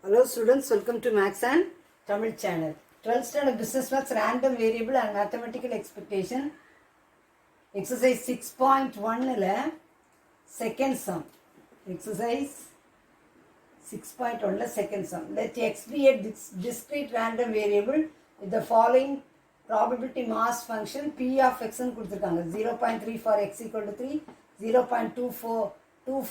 Hello students, welcome to Max and Tamil channel. 12th standard business maths random variable and mathematical expectation. Exercise 6.1 la second sum. Exercise 6.1 la second sum. Let x be a discrete random variable with the following probability mass function p of x ன்னு கொடுத்திருக்காங்க. 0.3 for x equal to 3, 0.2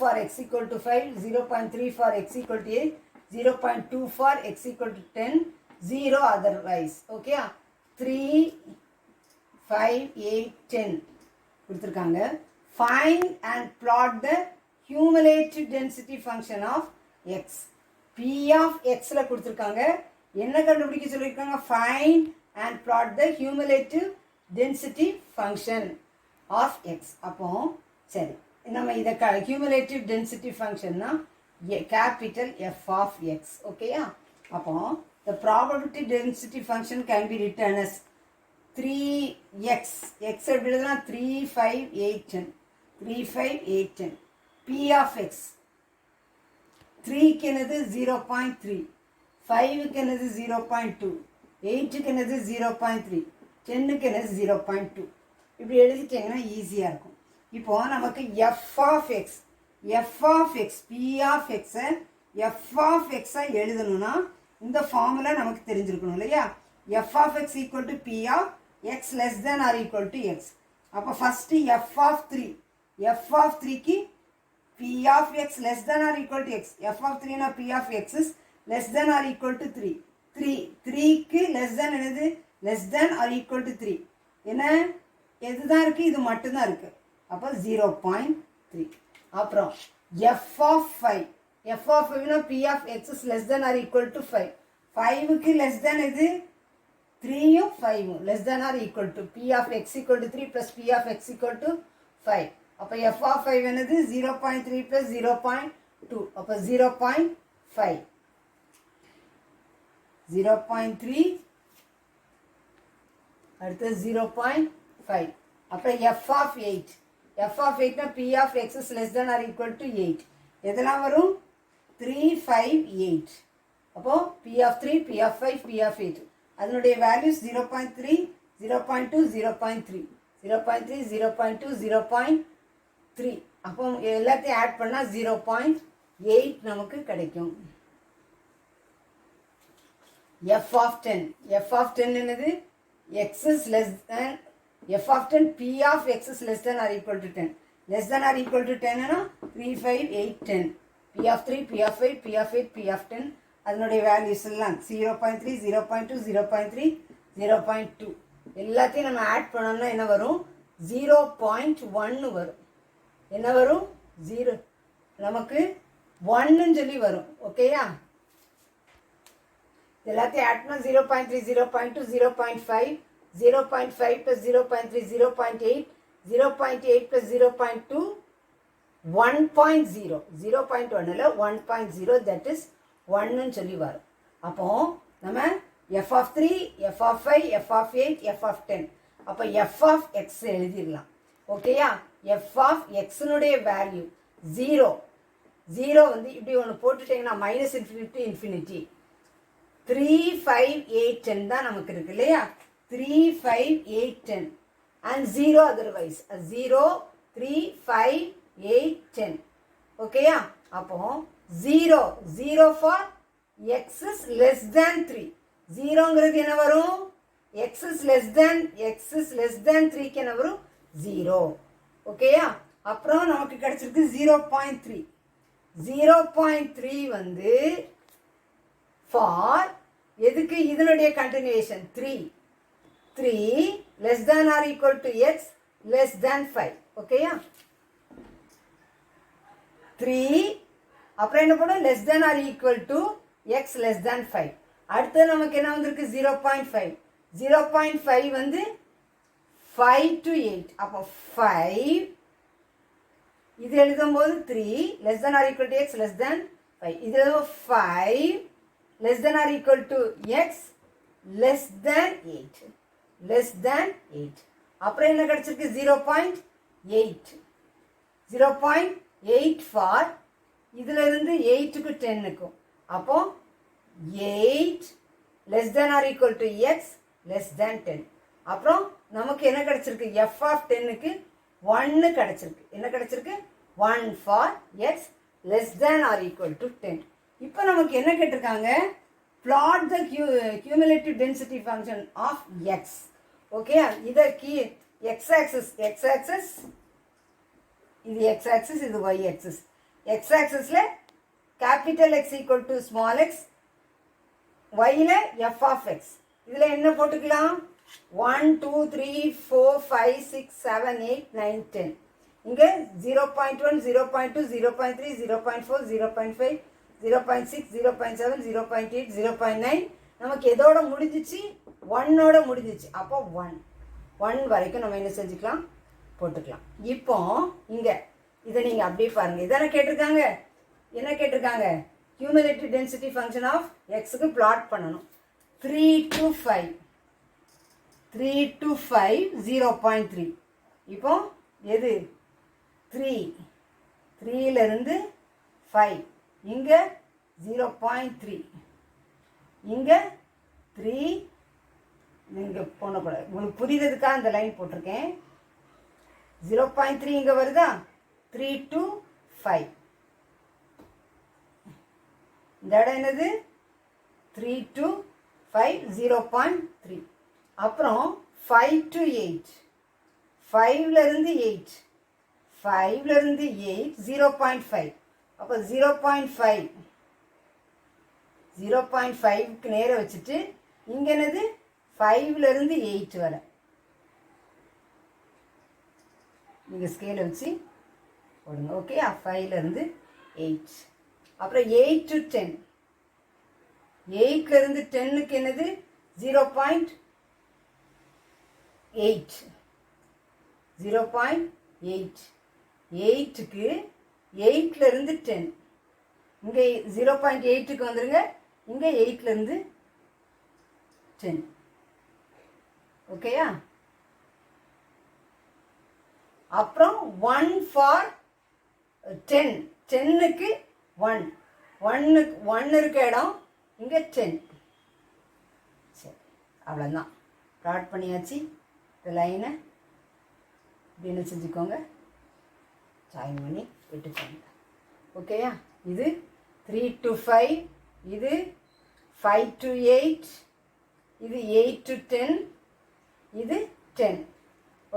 for x equal to 5, 0.3 for x equal to 8, 0.2 for x equal to 10, 0 otherwise. Okay, 3, 5, 8, 10 கொடுத்திருக்காங்க. Find and plot the cumulative density function of x. p of x ல கொடுத்திருக்காங்க. என்ன கண்டுபிடிக்க சொல்லிருக்காங்க? Find and plot the cumulative density function of x. அப்போ சரி, நம்ம இத cumulative density function னா capital F of x. ஓகேயா? அப்போ the probability density function can be written as 3x. x எப்படி எழுதலாம்? 3, 5, 8, 10. 3, 5, 8, 10. p of x 3 க்கு என்னது 0.3, 5 க்கு என்னது 0.2, 8 க்கு என்னது 0.3, 10 க்கு என்னது 0.2. இப்படி எழுதிட்டீங்கன்னா ஈஸியாக இருக்கும். இப்போ நமக்கு f of x, p of x f of x எழுதணும்னா இந்த ஃபார்முலா நமக்கு தெரிஞ்சிருக்கணும் இல்லையா? f of x equal to p of x less than or equal to x. அப்போ ஃபர்ஸ்ட் f of 3 க்கு p of x less than or equal to x. f of 3 னா p of x is less than or equal to 3. 3 க்கு less than என்னது? less than or equal to 3. என்ன எதுதான் இருக்கு? இது மட்டும் தான் இருக்கு. அப்போ 0.3. அப்புறம் f of 5, f of 5 னா p of x is less than or equal to 5. 5 க்கு less than எது? 3 யும் 5 யும் less than or equal to p of x equal to 3 plus p of x equal to 5. அப்போ f of 5 என்னது? 0.3 plus 0.2. அப்போ 0.5. 0.3 அடுத்து 0.5. அப்புறம் f of 8. f of 8 னா p of x is less than or equal to 8. எதெல்லாம் வரும்? 3, 5, 8. அப்போ p of 3, p of 5, p of 8. அதனுடைய வேல்யூஸ் 0.3, 0.2, 0.3, 0.3, 0.2, 0.3. அப்போ எல்லாத்தையும் ஆட் பண்ணா 0.8 நமக்கு கிடைக்கும். f of 10. f of 10 என்னது? x is less than f of 10 p of x is less than or equal to 10. Less than or equal to 10 னா 3, 5, 8, 10. p of 3, p of 5, p of 8, p of 10. அதனுடைய values எல்லாம் 0.3, 0.2, 0.3, 0.2. எல்லாத்தையும் நம்ம add பண்ணோம்னா என்ன வரும்? 0.1 வரும். என்ன வரும்? 0 நமக்கு 1ன்னு சொல்லி வரும். ஓகேயா? எல்லாத்தையும் ஆட் பண்ணா 0.3, 0.2, 0.5, 0.5 plus 0.3, 0.8, 0.8 plus 0.2, 1.0. 0.1 இல்ல 1.0, that is 1ன்னு சொல்லி வரும். அப்போ நம்ம f of 3, f of 5, f of 8, f of 10. அப்போ f of x எழுதிடலாம். ஓகேயா? f of x னுடைய வேல்யூ 0. 0 வந்து இப்படி ஒன்று போட்டுட்டீங்கன்னா மைனஸ் இன்ஃபினிட்டி இன்ஃபினிட்டி 3, 5, 8, 10 தான் நமக்கு இருக்கு இல்லையா? 3, 5, 8, 10 and 0 otherwise. 0, 3, 5, 8, 10. ஓகேயா? அப்போ 0 for x is less than 3. 0ங்கிறது என்ன வரும்? x is less than 3 க்கு என்ன வரும்? 0. ஓகேயா? அப்புறம் நமக்கு கிடைச்சிருக்கு 0.3. 0.3 வந்து for எதுக்கு? இதனுடைய continuation 3 less than or equal to x less than 5. ஓகேயா? 3 அப்புறம் என்ன பண்ணும்? less than or equal to x less than 5. அடுத்து நமக்கு என்ன வந்திருக்கு? 0.5. 0.5 வந்து 5 to 8. அப்போ 5 இது எழுதும்போது 3 less than or equal to x less than 5. இது 5 less than or equal to x less than 8. less than 8. அப்புறம் என்ன கிடைச்சிருக்கு? 0.8. 0.8 for இதுல இருந்து 8க்கு 10க்கும். அப்போ 8 less than or equal to x less than 10. அப்புறம் நமக்கு என்ன கிடைச்சிருக்கு? f of 10க்கு 1 கிடைச்சிருக்கு. என்ன கிடைச்சிருக்கு? 1 for x less than or equal to 10. இப்போ நமக்கு என்ன கேட்டிருக்காங்க? plot the cumulative density function of x. Okay, இதை x axis இது x axis, இது y axis. x axisல capital X equal to small x, yல f of x. இதுல என்ன போட்டுக்கலாம்? 1 2 3 4 5 6 7 8 9 10. இங்க 0.1 0.2 0.3 0.4 0.5 0.6 0.7 0.8 0.9. நமக்கு எதோட முடிஞ்சிச்சு? 1ஓட முடிஞ்சிச்சு. அப்போ 1 வரைக்கும் நம்ம என்ன செஞ்சுக்கலாம்? போட்டுக்கலாம். இப்போ இங்க இதை நீங்க அப்படியே பாருங்க. இதான கேட்டிருக்காங்க. என்ன கேட்டிருக்காங்க? cumulative density function of xக்கு plot பண்ணணும். 3 to 5 0.3. இப்போ எது? 3ல இருந்து 5. இங்க 0.3, இங்க 3. இங்க போனக்கூடாது. உங்களுக்கு புரியுறதுக்காக இந்த லைன் போட்டிருக்கேன். 0.3 இங்க வருதா? 3 to 5. இந்த இடம் என்னது? 3 to 5 0.3. அப்புறம் 5 to 8, 5ல இருந்து 8, 5ல இருந்து 8 0.5. அப்போ 0.5க்கு நேர வச்சுட்டு இங்க என்னது? 5ல இருந்து 8 வரை நீங்க ஸ்கேல வச்சு போடுங்க. ஓகே, 5ல இருந்து 8. அப்புறம் 8 to 10, 8ல இருந்து 10க்கு என்னது? 0.8, 8க்கு 8ல இருந்து 10. இங்க 0.8க்கு வந்துருங்க. இங்க 8ல இருந்து 10. ஓகேயா? அப்புறம் 1 for 10, 10க்கு 1 இருக்க இடம் இங்க 10. சரி, அவ்வளோதான். ப்ளாட் பண்ணியாச்சு. இந்த லைனை இப்படி என்ன செஞ்சுக்கோங்க? ஜாயின் பண்ணி விட்டுக்கோங்க. ஓகேயா? இது 3 to 5, இது 5 to 8, இது 8 to 10, இது 10.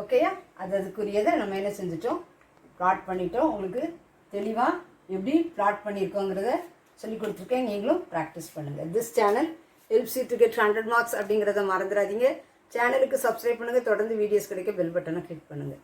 ஓகேயா? அதுக்குரியதை நம்ம என்ன செஞ்சிட்டோம்? ப்ளாட் பண்ணிட்டோம். உங்களுக்கு தெளிவாக எப்படி ப்ளாட் பண்ணியிருக்கோங்கிறத சொல்லி கொடுத்துருக்கேன். நீங்களும் ப்ராக்டிஸ் பண்ணுங்கள். This channel helps you to get 100 marks அப்படிங்கிறத மறந்துடாதீங்க. சேனலுக்கு சப்ஸ்கிரைப் பண்ணுங்கள். தொடர்ந்து வீடியோஸ் கிடைக்க பெல் பட்டனை கிளிக் பண்ணுங்கள்.